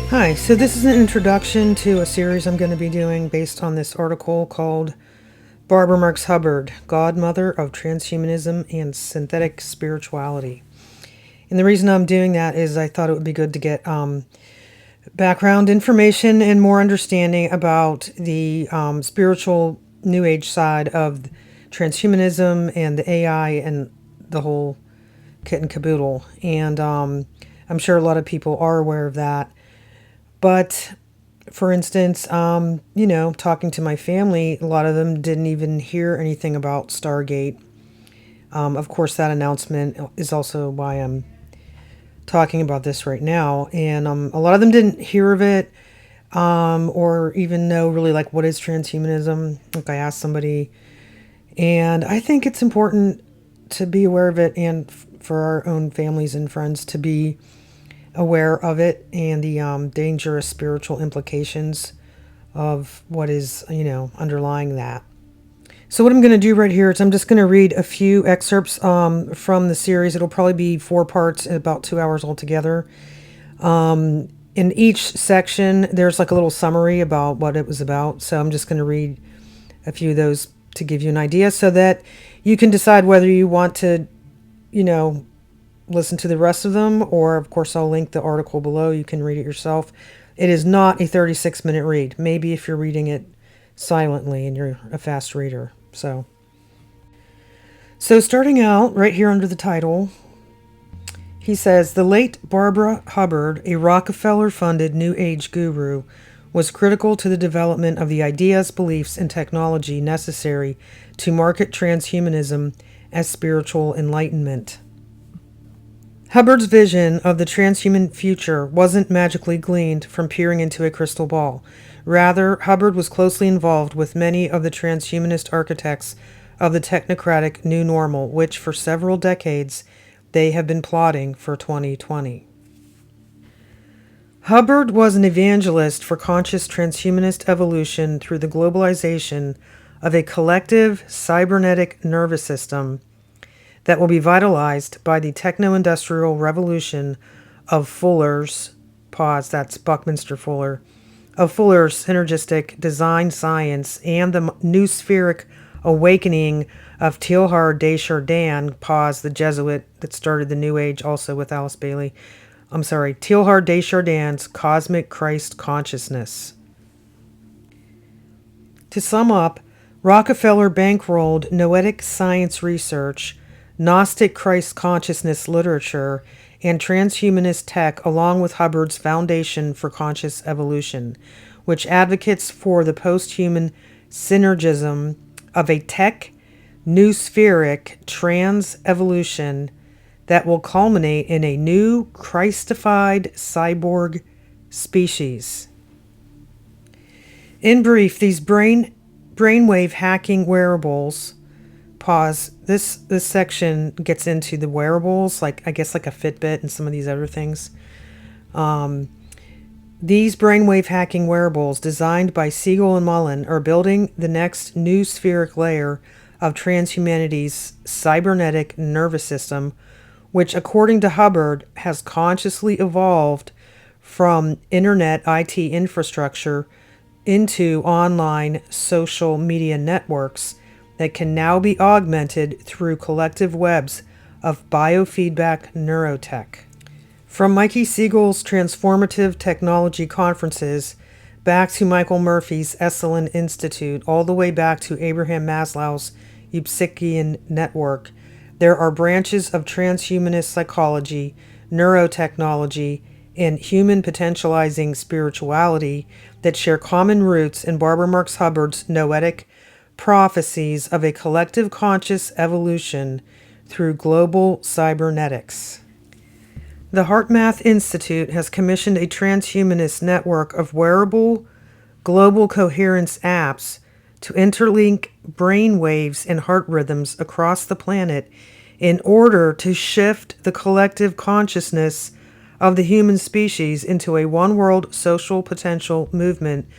Hi, so this is an introduction to a series I'm going to be doing based on this article called Barbara Marx Hubbard, Godmother of Transhumanism and Synthetic Spirituality. And the reason I'm doing that is I thought it would be good to get background information and more understanding about the spiritual New Age side of transhumanism and the AI and the whole kit and caboodle. And I'm sure a lot of people are aware of that. But for instance, talking to my family, a lot of them didn't even hear anything about Stargate. Of course, that announcement is also why I'm talking about this right now. And a lot of them didn't hear of it or even know really like what is transhumanism. Like I asked somebody, and I think it's important to be aware of it and for our own families and friends to be aware of it and the dangerous spiritual implications of what is, underlying that. So what I'm going to do right here is I'm just going to read a few excerpts from the series. It'll probably be 4 parts, about 2 hours altogether. In each section, there's like a little summary about what it was about. So I'm just going to read a few of those to give you an idea so that you can decide whether you want to, listen to the rest of them, or of course I'll link the article below. You can read it yourself. It is not a 36-minute read. Maybe if you're reading it silently and you're a fast reader. So starting out right here under the title, he says, the late Barbara Hubbard, a Rockefeller-funded New Age guru, was critical to the development of the ideas, beliefs, and technology necessary to market transhumanism as spiritual enlightenment. Hubbard's vision of the transhuman future wasn't magically gleaned from peering into a crystal ball. Rather, Hubbard was closely involved with many of the transhumanist architects of the technocratic new normal, which for several decades they have been plotting for 2020. Hubbard was an evangelist for conscious transhumanist evolution through the globalization of a collective cybernetic nervous system that will be vitalized by the techno-industrial revolution of Fuller's, that's Buckminster Fuller, of Fuller's synergistic design science and the new spheric awakening of Teilhard de Chardin, the Jesuit that started the New Age also with Alice Bailey. Teilhard de Chardin's cosmic Christ consciousness. To sum up, Rockefeller bankrolled noetic science research, Gnostic Christ consciousness literature, and transhumanist tech along with Hubbard's Foundation for Conscious Evolution, which advocates for the post-human synergism of a tech, new spheric trans-evolution that will culminate in a new Christified cyborg species. In brief, these brainwave hacking wearables, this section gets into the wearables, like I guess like a Fitbit and some of these other things. These brainwave hacking wearables designed by Siegel and Mullen are building the next new spheric layer of transhumanity's cybernetic nervous system, which according to Hubbard has consciously evolved from internet IT infrastructure into online social media networks that can now be augmented through collective webs of biofeedback neurotech. From Mikey Siegel's transformative technology conferences, back to Michael Murphy's Esalen Institute, all the way back to Abraham Maslow's Upsikian network, there are branches of transhumanist psychology, neurotechnology, and human potentializing spirituality that share common roots in Barbara Marx Hubbard's noetic prophecies of a collective conscious evolution through global cybernetics. The HeartMath Institute has commissioned a transhumanist network of wearable global coherence apps to interlink brain waves and heart rhythms across the planet in order to shift the collective consciousness of the human species into a one-world social potential movement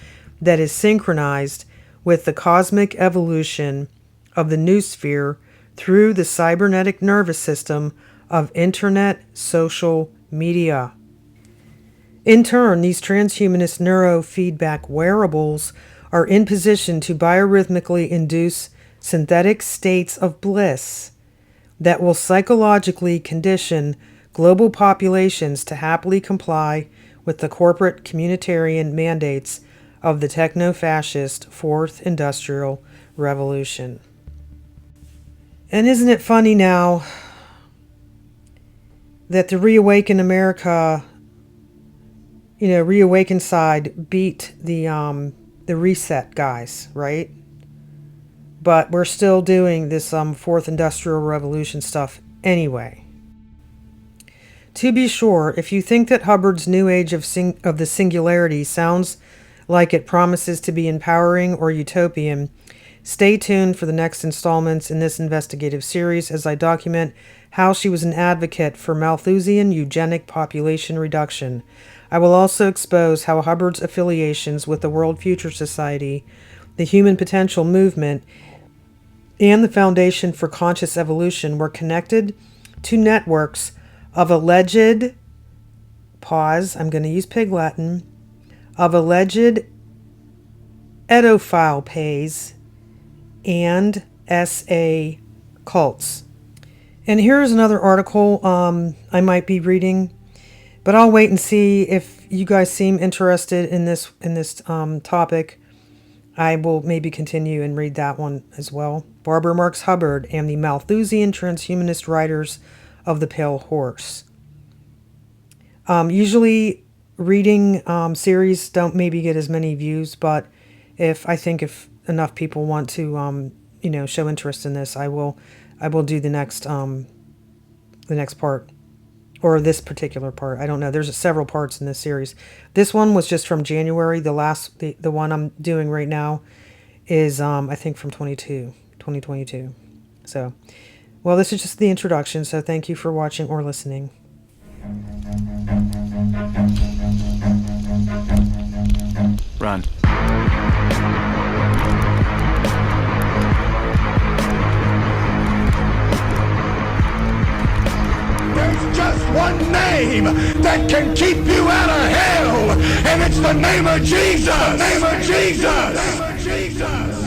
that is synchronized with the cosmic evolution of the new sphere through the cybernetic nervous system of internet social media. In turn, these transhumanist neurofeedback wearables are in position to biorhythmically induce synthetic states of bliss that will psychologically condition global populations to happily comply with the corporate communitarian mandates of the techno-fascist Fourth Industrial Revolution. And isn't it funny now that the Reawaken America, Reawaken side beat the reset guys, right? But we're still doing this Fourth Industrial Revolution stuff anyway. To be sure, if you think that Hubbard's New Age of the Singularity sounds like it promises to be empowering or utopian, stay tuned for the next installments in this investigative series as I document how she was an advocate for Malthusian eugenic population reduction. I will also expose how Hubbard's affiliations with the World Future Society, the Human Potential Movement, and the Foundation for Conscious Evolution were connected to networks of alleged, I'm going to use Pig Latin, of alleged edophile pays and SA cults. And here's another article I might be reading, but I'll wait and see if you guys seem interested in this topic. I will maybe continue and read that one as well. Barbara Marx Hubbard and the Malthusian Transhumanist Writers of the Pale Horse. Usually reading series don't maybe get as many views, but if enough people want to show interest in this, I will do the next part, or this particular part. I don't know. There's several parts in this series. This one was just from January. The one I'm doing right now is I think from 2022. So, well, this is just the introduction. So thank you for watching or listening. Run. There's just one name that can keep you out of hell, and it's the name of Jesus. The name of Jesus. The name of Jesus.